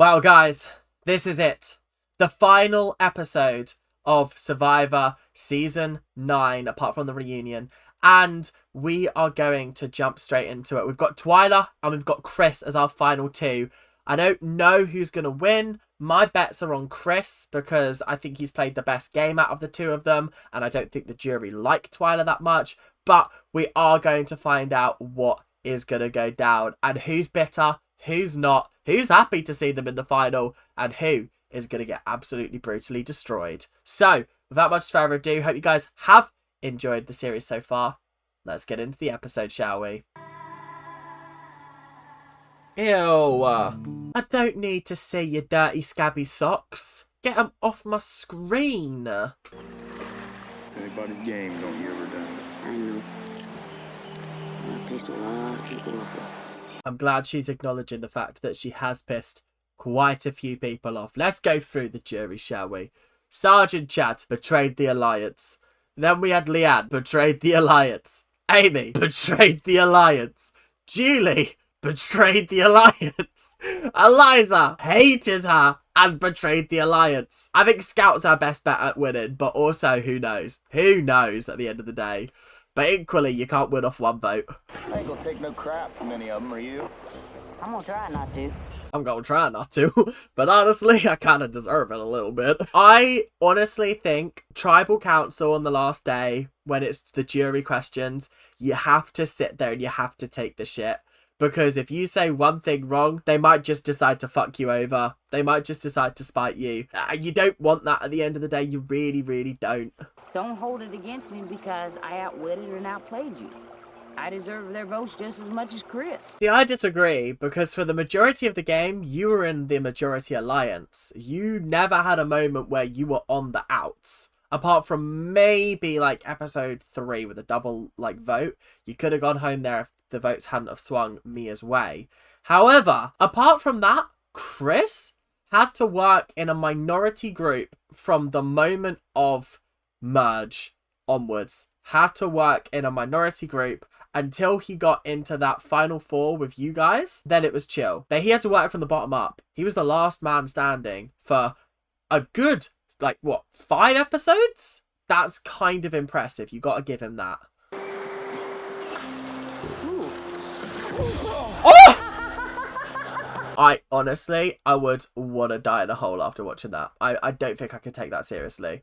Well, guys, this is it. The final episode of Survivor Season 9, apart from the reunion. And we are going to jump straight into it. We've got Twyla and we've got Chris as our final two. I don't know who's going to win. My bets are on Chris because I think he's played the best game out of the two of them. And I don't think the jury like Twyla that much. But we are going to find out what is going to go down. And who's bitter, who's not, who's happy to see them in the final, and who is going to get absolutely brutally destroyed. So, without much further ado, hope you guys have enjoyed the series so far. Let's get into the episode, shall we? Ew. I don't need to see your dirty, scabby socks. Get them off my screen. It's anybody's game, don't you ever done. I know. I pissed a lot of people off. I'm glad she's acknowledging the fact that she has pissed quite a few people off. Let's go through the jury, shall we? Sergeant Chad betrayed the alliance. Then we had Leanne, betrayed the alliance. Amy, betrayed the alliance. Julie, betrayed the alliance. Eliza, hated her and betrayed the alliance. I think Scout's our best bet at winning, but also, who knows? Who knows at the end of the day? But equally, you can't win off one vote. I ain't gonna take no crap from any of them, are you? I'm gonna try not to. I'm gonna try not to, but honestly, I kind of deserve it a little bit. I honestly think Tribal Council on the last day, when it's the jury questions, you have to sit there and you have to take the shit. Because if you say one thing wrong, they might just decide to fuck you over. They might just decide to spite you. You don't want that at the end of the day. You really, really don't. Don't hold it against me because I outwitted and outplayed you. I deserve their votes just as much as Chris. Yeah, I disagree, because for the majority of the game, you were in the majority alliance. You never had a moment where you were on the outs. Apart from maybe, like, episode 3 with a double, like, vote. You could have gone home there if the votes hadn't have swung Mia's way. However, apart from that, Chris had to work in a minority group from the moment of merge onwards. Had to work in a minority group until he got into that final 4 with you guys. Then it was chill. But he had to work from the bottom up. He was the last man standing for a good, like, what, 5 episodes? That's kind of impressive. You got to give him that. Oh! I honestly, I would want to die in a hole after watching that. I don't think I could take that seriously.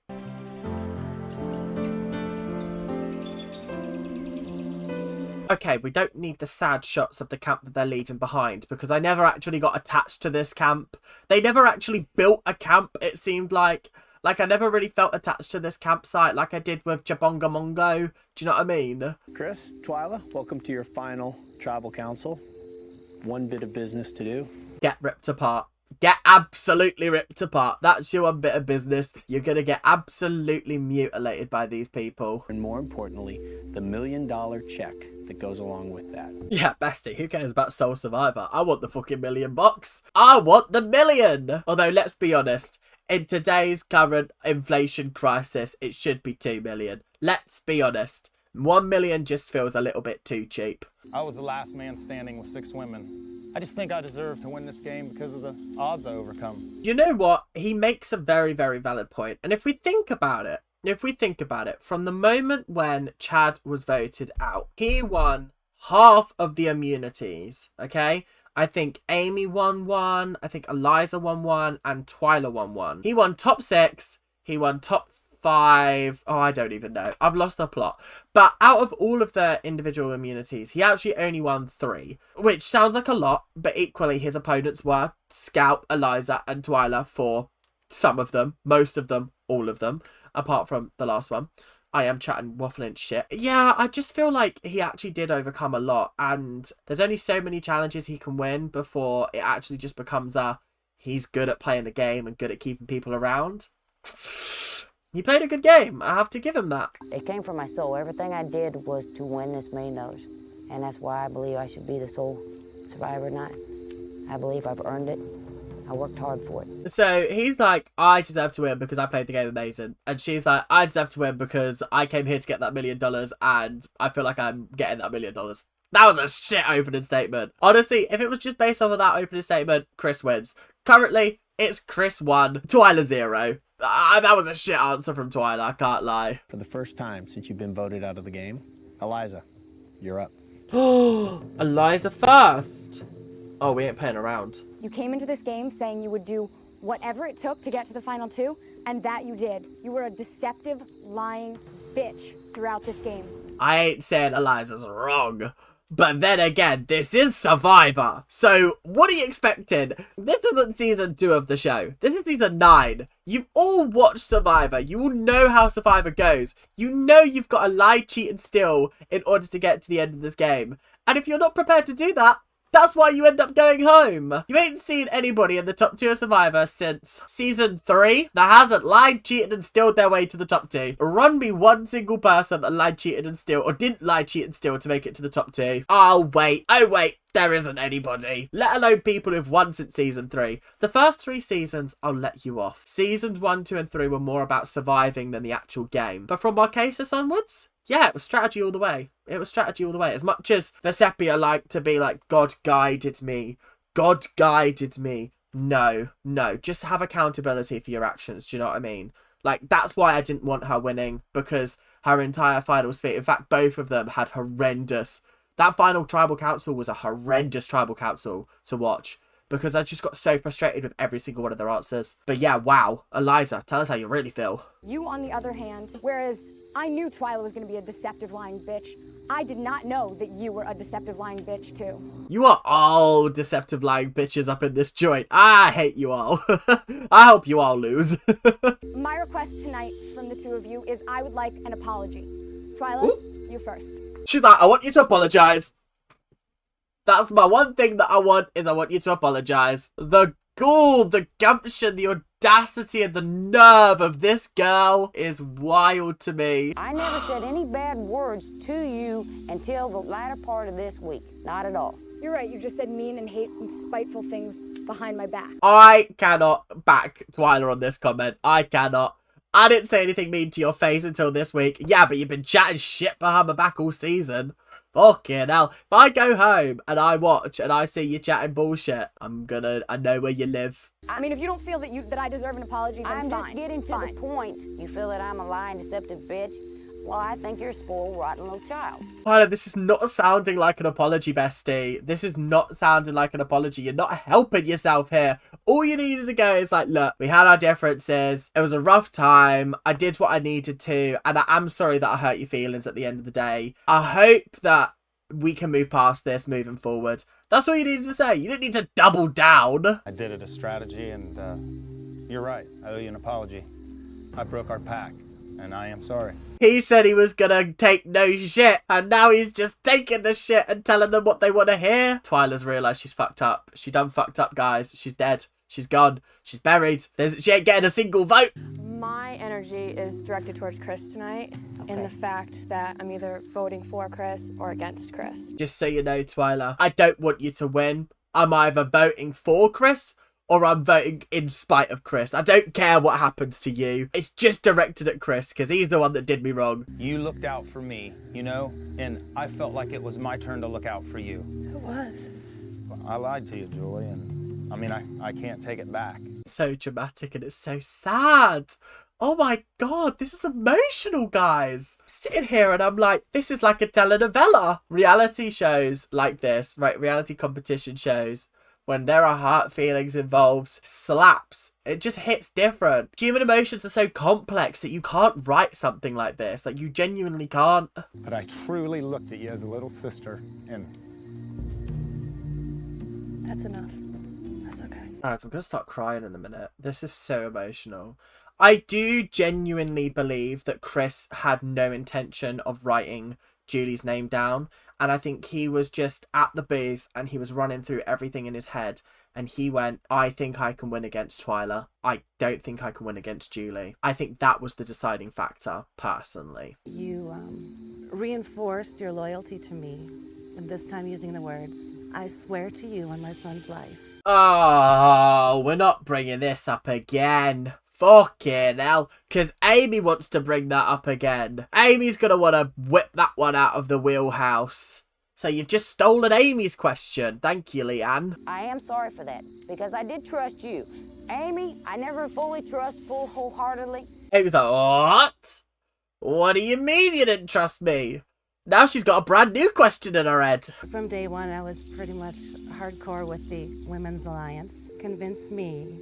Okay, we don't need the sad shots of the camp that they're leaving behind, because I never actually got attached to this camp. They never actually built a camp, it seemed like. Like, I never really felt attached to this campsite like I did with Jabonga Mongo. Do you know what I mean? Chris, Twyla, welcome to your final Tribal Council. One bit of business to do. Get ripped apart. Get absolutely ripped apart. That's your one bit of business. You're going to get absolutely mutilated by these people. And more importantly, the $1 million check that goes along with that. Yeah, bestie, who cares about Soul Survivor? I want the fucking $1 million bucks. I want the million. Although, let's be honest, in today's current inflation crisis, it should be 2 million. Let's be honest. 1 million just feels a little bit too cheap. I was the last man standing with 6 women. I just think I deserve to win this game because of the odds I overcome. You know what? He makes a very, very valid point. And if we think about it, from the moment when Chad was voted out, he won half of the immunities, okay? I think Amy won 1, I think Eliza won 1, and Twyla won 1. He won top 6, he won top 5, oh, I don't even know. I've lost the plot. But out of all of the individual immunities, he actually only won 3, which sounds like a lot, but equally his opponents were Scout, Eliza, and Twyla for some of them, most of them, all of them, apart from the last one. I am chatting waffling shit. Yeah, I just feel like he actually did overcome a lot, and there's only so many challenges he can win before it actually just becomes he's good at playing the game and good at keeping people around. He played a good game. I have to give him that. It came from my soul. Everything I did was to win this $1 million. And that's why I believe I should be the sole survivor tonight. I believe I've earned it. I worked hard for it. So he's like, I deserve to win because I played the game amazing. And she's like, I deserve to win because I came here to get that $1 million and I feel like I'm getting that $1 million. That was a shit opening statement. Honestly, if it was just based off of that opening statement, Chris wins. Currently, it's Chris 1, Twyla 0. That was a shit answer from Twyla, I can't lie. For the first time since you've been voted out of the game, Eliza, you're up. Eliza first. Oh, we ain't playing around. You came into this game saying you would do whatever it took to get to the final two, and that you did. You were a deceptive, lying bitch throughout this game. I ain't saying Eliza's wrong. But then again, this is Survivor. So, what are you expecting? This isn't season 2 of the show. This is season 9. You've all watched Survivor. You all know how Survivor goes. You know you've got to lie, cheat, and steal in order to get to the end of this game. And if you're not prepared to do that, that's why you end up going home. You ain't seen anybody in the top 2 of Survivor since season 3 that hasn't lied, cheated, and stealed their way to the top 2. Run me one single person that lied, cheated, and steal, or didn't lie, cheat, and steal to make it to the top 2. Oh wait, there isn't anybody. Let alone people who've won since season 3. The first 3 seasons, I'll let you off. Seasons 1, 2, and 3 were more about surviving than the actual game. But from Marquesas onwards, yeah, it was strategy all the way. It was strategy all the way. As much as Vesepia liked to be like, God guided me. God guided me. No. Just have accountability for your actions. Do you know what I mean? Like, that's why I didn't want her winning. Because her entire final speech, in fact, both of them had horrendous. That final tribal council was a horrendous tribal council to watch. Because I just got so frustrated with every single one of their answers. But yeah, wow. Eliza, tell us how you really feel. You, on the other hand, whereas I knew Twyla was going to be a deceptive, lying bitch, I did not know that you were a deceptive, lying bitch, too. You are all deceptive, lying bitches up in this joint. I hate you all. I hope you all lose. My request tonight from the 2 of you is I would like an apology. Twyla, you first. She's like, I want you to apologize. That's my one thing that I want, is I want you to apologize. The gall, the gumption, the audacity and the nerve of this girl is wild to me. I never said any bad words to you until the latter part of this week. Not at all. You're right, you just said mean and hate and spiteful things behind my back. I cannot back Twyla on this comment. I cannot. I didn't say anything mean to your face until this week. Yeah, but you've been chatting shit behind my back all season. Fucking hell. If I go home and I watch and I see you chatting bullshit, I know where you live. I mean, if you don't feel that I deserve an apology, then I'm fine. just getting to the point. You feel that I'm a lying, deceptive bitch? Well, I think you're a spoiled, rotten little child. Tyler, this is not sounding like an apology, bestie. This is not sounding like an apology. You're not helping yourself here. All you needed to go is like, look, we had our differences. It was a rough time. I did what I needed to. And I am sorry that I hurt your feelings at the end of the day. I hope that we can move past this moving forward. That's all you needed to say. You didn't need to double down. I did it as strategy, and you're right. I owe you an apology. I broke our pact, and I am sorry. He said he was gonna take no shit, and now he's just taking the shit and telling them what they want to hear. Twyla's realised she's fucked up. She done fucked up, guys. She's dead. She's gone. She's buried. She ain't getting a single vote. My energy is directed towards Chris tonight, in the fact that I'm either voting for Chris or against Chris. Just so you know, Twyla, I don't want you to win. I'm either voting for Chris or I'm voting in spite of Chris. I don't care what happens to you. It's just directed at Chris because he's the one that did me wrong. You looked out for me, you know, and I felt like it was my turn to look out for you. It was. Well, I lied to you, Julie, and I mean, I can't take it back. So dramatic and it's so sad. Oh my god, this is emotional, guys. I'm sitting here and I'm like, this is like a telenovela. Reality shows like this, right? Reality competition shows, when there are heart feelings involved, slaps. It just hits different. Human emotions are so complex that you can't write something like this. Like, you genuinely can't. But I truly looked at you as a little sister, and That's enough. That's okay. Alright, so I'm gonna start crying in a minute. This is so emotional. I do genuinely believe that Chris had no intention of writing Julie's name down. And I think he was just at the booth and he was running through everything in his head. And he went, I think I can win against Twyla. I don't think I can win against Julie. I think that was the deciding factor, personally. You reinforced your loyalty to me, and this time using the words, I swear to you on my son's life. Oh, we're not bringing this up again. Fucking hell. Because Amy wants to bring that up again. Amy's going to want to whip that one out of the wheelhouse. So you've just stolen Amy's question. Thank you, Leanne. I am sorry for that, because I did trust you. Amy, I never fully trust wholeheartedly. Amy's like, what? What do you mean you didn't trust me? Now she's got a brand new question in her head. From day one, I was pretty much hardcore with the Women's Alliance. Convinced me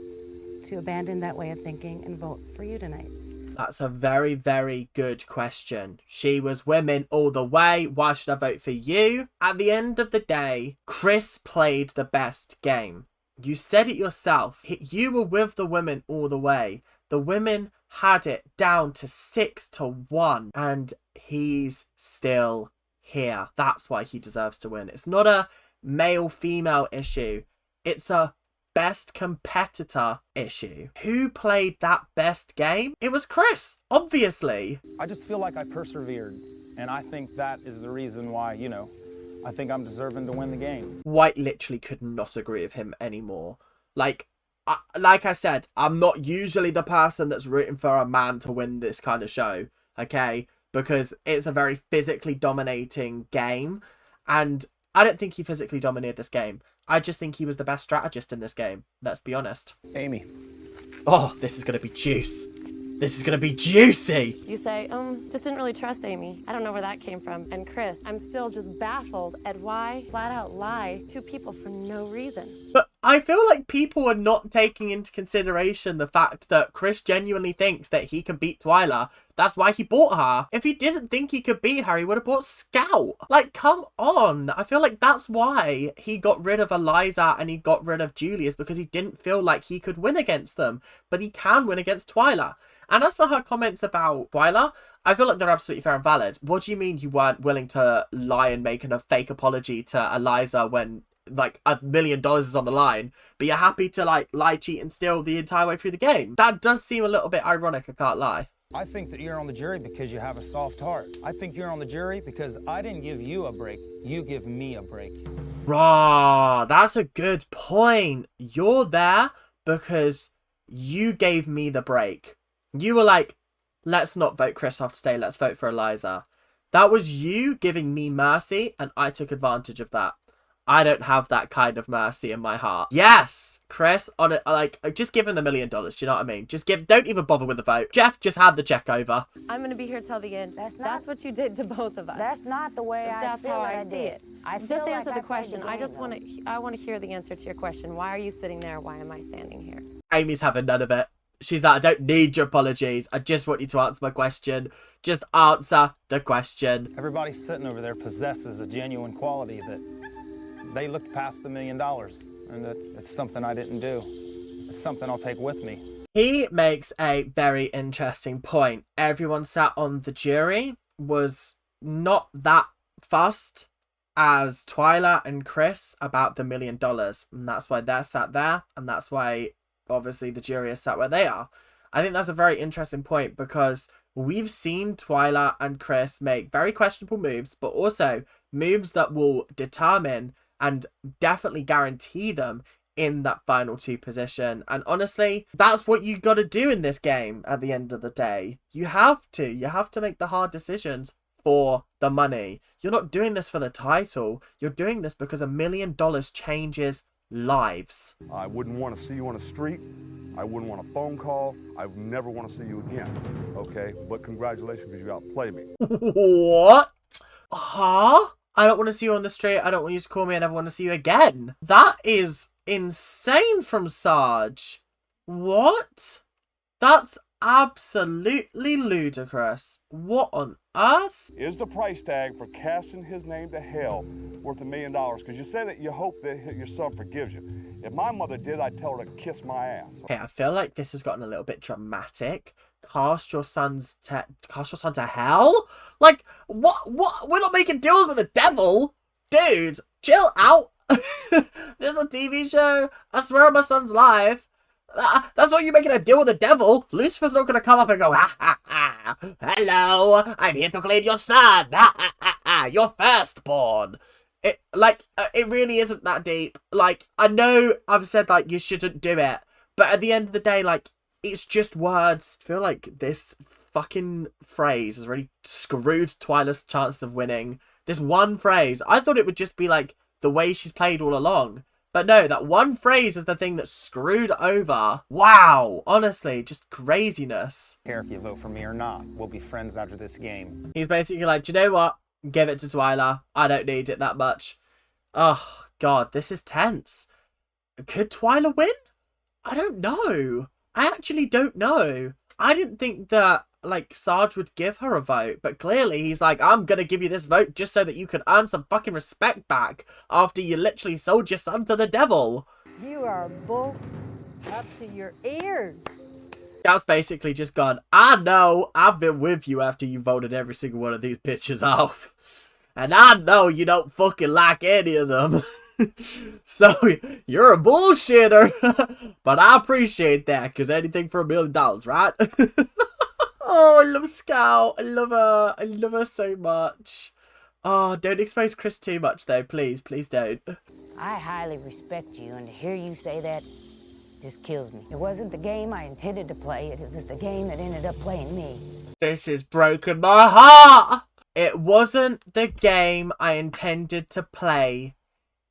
to abandon that way of thinking and vote for you tonight. That's a very, very good question. She was women all the way. Why should I vote for you? At the end of the day, Chris played the best game. You said it yourself. You were with the women all the way. The women had it down to 6-1. And he's still here. That's why he deserves to win. It's not a male-female issue. It's a best competitor issue. Who played that best game? It was Chris, obviously. I just feel like I persevered, and I think that is the reason why, you know, I think I'm deserving to win the game. White literally could not agree with him anymore. Like I said, I'm not usually the person that's rooting for a man to win this kind of show, okay? Because it's a very physically dominating game, and I don't think he physically dominated this game. I just think he was the best strategist in this game. Let's be honest. Amy. Oh, this is going to be juice. This is going to be juicy. You say, just didn't really trust Amy. I don't know where that came from. And Chris, I'm still just baffled at why flat out lie to people for no reason. But I feel like people are not taking into consideration the fact that Chris genuinely thinks that he can beat Twyla. That's why he bought her. If he didn't think he could beat her, he would have bought Scout. Like, come on. I feel like that's why he got rid of Eliza and he got rid of Julius, because he didn't feel like he could win against them. But he can win against Twyla. And as for her comments about Twyla, I feel like they're absolutely fair and valid. What do you mean you weren't willing to lie and make a fake apology to Eliza when, like, $1 million is on the line, but you're happy to, like, lie, cheat, and steal the entire way through the game? That does seem a little bit ironic, I can't lie. I think that you're on the jury because you have a soft heart. I think you're on the jury because I didn't give you a break. You give me a break. Rah, that's a good point. You're there because you gave me the break. You were like, let's not vote Chris off today, let's vote for Eliza. That was you giving me mercy, and I took advantage of that. I don't have that kind of mercy in my heart. Yes, Chris, on it, like, just give him the $1 million. Do you know what I mean? Just don't even bother with the vote. Jeff, just hand the check over. I'm going to be here till the end. That's what you did to both of us. That's not the way That's how I see it. Just answer the question. I want to hear the answer to your question. Why are you sitting there? Why am I standing here? Amy's having none of it. She's like, I don't need your apologies. I just want you to answer my question. Just answer the question. Everybody sitting over there possesses a genuine quality that they looked past the $1 million. And it's something I didn't do. It's something I'll take with me. He makes a very interesting point. Everyone sat on the jury was not that fussed as Twyla and Chris about the $1 million. And that's why they're sat there. And that's why, obviously, the jury is sat where they are. I think that's a very interesting point, because we've seen Twyla and Chris make very questionable moves, but also moves that will determine and definitely guarantee them in that final 2 position. And honestly, that's what you got to do in this game at the end of the day. You have to make the hard decisions for the money. You're not doing this for the title. You're doing this because $1 million changes lives. I wouldn't want to see you on the street. I wouldn't want a phone call. I would never want to see you again. Okay? But congratulations, because you outplayed me. What? Huh? I don't want to see you on the street. I don't want you to call me. I never want to see you again. That is insane from Sarge. What? That's absolutely ludicrous. What on earth? Is the price tag for casting his name to hell worth $1 million? Because you said that you hope that your son forgives you. If my mother did, I'd tell her to kiss my ass. Okay, I feel like this has gotten a little bit dramatic. Cast your son to hell? Like, what? We're not making deals with the devil. Dude, chill out. This is a TV show. I swear on my son's life. That's not you making a deal with the devil. Lucifer's not going to come up and go, ha ha ha. Hello, I'm here to claim your son. Ha ha ha ha. Your firstborn. It really isn't that deep. Like, I know I've said, like, you shouldn't do it. But at the end of the day, like, it's just words. I feel like this fucking phrase has really screwed Twyla's chance of winning This one phrase. I thought it would just be like the way she's played all along. But no, that one phrase is the thing that screwed over. Wow. Honestly, just craziness. I don't care if you vote for me or not. We'll be friends after this game. He's basically like, do you know what? Give it to Twyla. I don't need it that much. Oh, God, this is tense. Could Twyla win? I don't know. I actually don't know. I didn't think that, like, Sarge would give her a vote, but clearly he's like, I'm gonna give you this vote just so that you can earn some fucking respect back after you literally sold your son to the devil. You are both up to your ears. That's basically just gone, I know I've been with you after you voted every single one of these bitches off. And I know you don't fucking like any of them. So, you're a bullshitter. But I appreciate that, because anything for $1 million, right? Oh, I love Scout. I love her. I love her so much. Oh, don't expose Chris too much, though. Please, please don't. I highly respect you, and to hear you say that just kills me. It wasn't the game I intended to play. It was the game that ended up playing me. This has broken my heart. It wasn't the game I intended to play.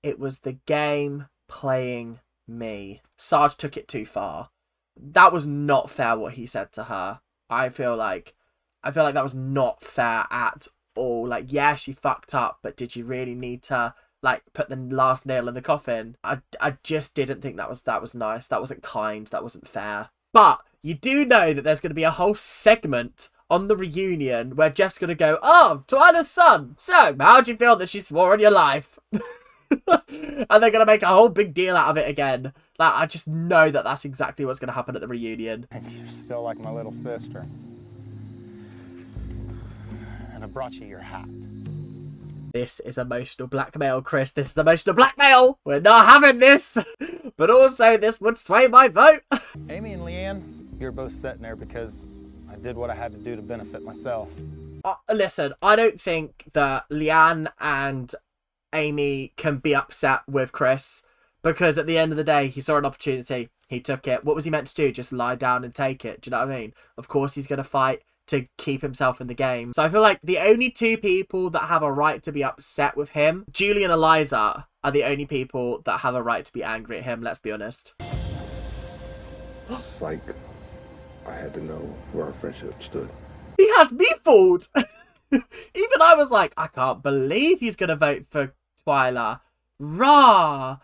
It was the game playing me. Sarge took it too far. That was not fair what he said to her. I feel like that was not fair at all. Like, yeah, she fucked up, but did you really need to, like, put the last nail in the coffin? I just didn't think that was nice. That wasn't kind. That wasn't fair. But you do know that there's going to be a whole segment on the reunion where Jeff's going to go, oh, Twyla's son. So, how'd you feel that she swore on your life? And they're going to make a whole big deal out of it again. Like, I just know that that's exactly what's going to happen at the reunion. You're still like my little sister. And I brought you your hat. This is emotional blackmail, Chris. This is emotional blackmail. We're not having this. But also, this would sway my vote. Amy and Leanne, you're both sitting there because I did what I had to do to benefit myself. Listen, I don't think that Leanne and Amy can be upset with Chris, because at the end of the day, he saw an opportunity. He took it. What was he meant to do? Just lie down and take it. Do you know what I mean? Of course he's going to fight to keep himself in the game. So I feel like the only two people that have a right to be upset with him, Julie and Eliza, are the only people that have a right to be angry at him, let's be honest. Psych. I had to know where our friendship stood. He had me fooled. Even I was like, I can't believe he's going to vote for Twyla. Rah.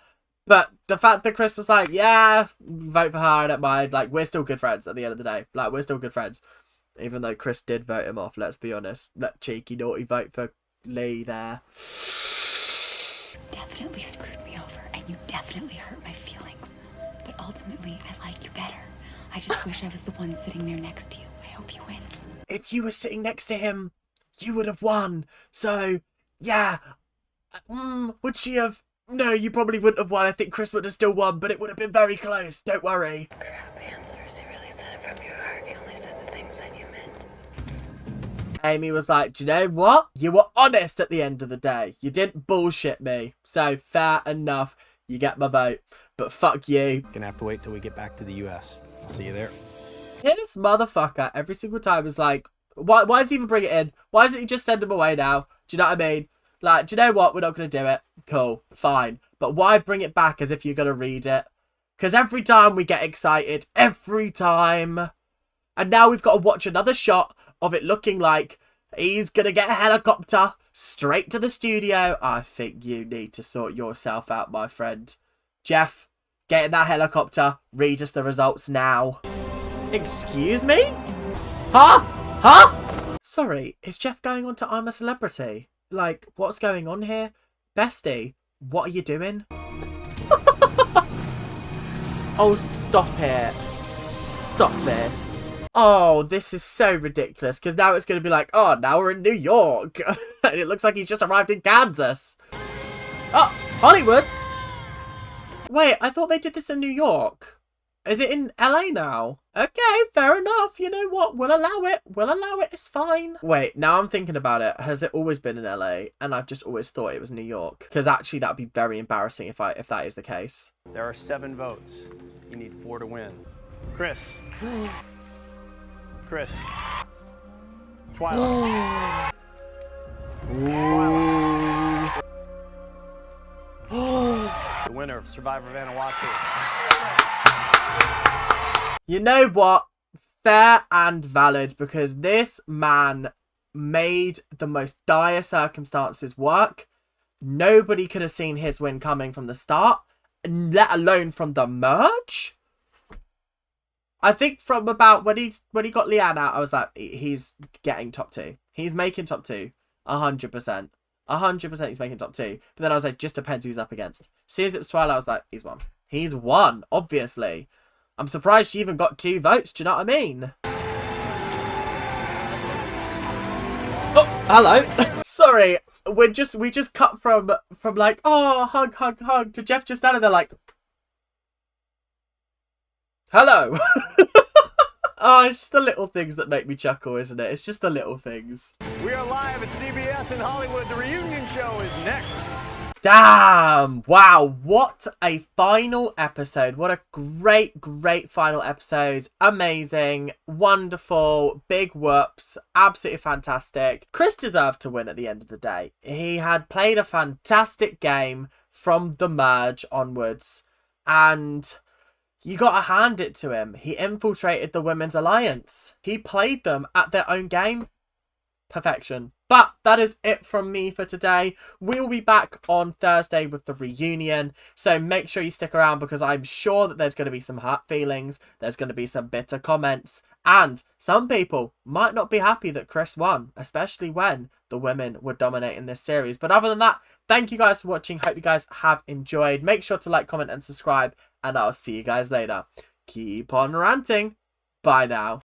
But the fact that Chris was like, yeah, vote for her, I don't mind. Like, we're still good friends at the end of the day. Like, we're still good friends. Even though Chris did vote him off, let's be honest. That cheeky, naughty vote for Lee there. Definitely screwed me over, and you definitely hurt my feelings. But ultimately, I like you better. I just wish I was the one sitting there next to you. I hope you win. If you were sitting next to him, you would have won. So, yeah. Would she have? No, you probably wouldn't have won. I think Chris would have still won, but it would have been very close. Don't worry. Crap answers. You really said it from your heart. You only said the things that you meant. Amy was like, do you know what? You were honest at the end of the day. You didn't bullshit me. So, fair enough. You get my vote. But fuck you. Gonna have to wait till we get back to the US. I'll see you there. This motherfucker every single time is like, why does he even bring it in? Why doesn't he just send him away now? Do you know what I mean? Like, do you know what? We're not going to do it. Cool. Fine. But why bring it back as if you're going to read it? Because every time we get excited. Every time. And now we've got to watch another shot of it looking like he's going to get a helicopter straight to the studio. I think you need to sort yourself out, my friend. Jeff, get in that helicopter. Read us the results now. Excuse me? Huh? Huh? Sorry, is Jeff going on to I'm a Celebrity? Like, what's going on here? Bestie, what are you doing? Oh, stop it. Stop this. Oh, this is so ridiculous, because now it's going to be like, oh, now we're in New York. And it looks like he's just arrived in Kansas. Oh, Hollywood? Wait, I thought they did this in New York. Is it in LA now? Okay, fair enough. You know what? We'll allow it. We'll allow it. It's fine. Wait, now I'm thinking about it. Has it always been in LA? And I've just always thought it was New York. Because actually, that would be very embarrassing if that is the case. There are 7 votes. You need 4 to win. Chris. Chris. Twyla. Ooh. winner of Survivor Vanuatu. You know what? Fair and valid, because this man made the most dire circumstances work. Nobody could have seen his win coming from the start, let alone from the merge. I think from about when he got Leanne out, I was like, he's getting top 2. He's making top 2. 100%. 100% he's making top 2. But then I was like, just depends who he's up against. As soon as it was Twilight, I was like, he's won. He's won, obviously. I'm surprised she even got 2 votes, do you know what I mean? Oh, hello. Sorry, we just cut from like, oh, hug to Jeff just standing there like, hello. Oh, it's just the little things that make me chuckle, isn't it? It's just the little things. We are live at CBS in Hollywood. The reunion show is next. Damn! Wow, what a final episode. What a great final episode. Amazing, wonderful, big whoops, absolutely fantastic. Chris deserved to win at the end of the day. He had played a fantastic game from the merge onwards, and you gotta hand it to him. He infiltrated the Women's Alliance. He played them at their own game. Perfection. But that is it from me for today. We'll be back on Thursday with the reunion. So make sure you stick around, because I'm sure that there's going to be some hurt feelings. There's going to be some bitter comments. And some people might not be happy that Chris won, especially when the women were dominating this series. But other than that, thank you guys for watching. Hope you guys have enjoyed. Make sure to like, comment and subscribe. And I'll see you guys later. Keep on ranting. Bye now.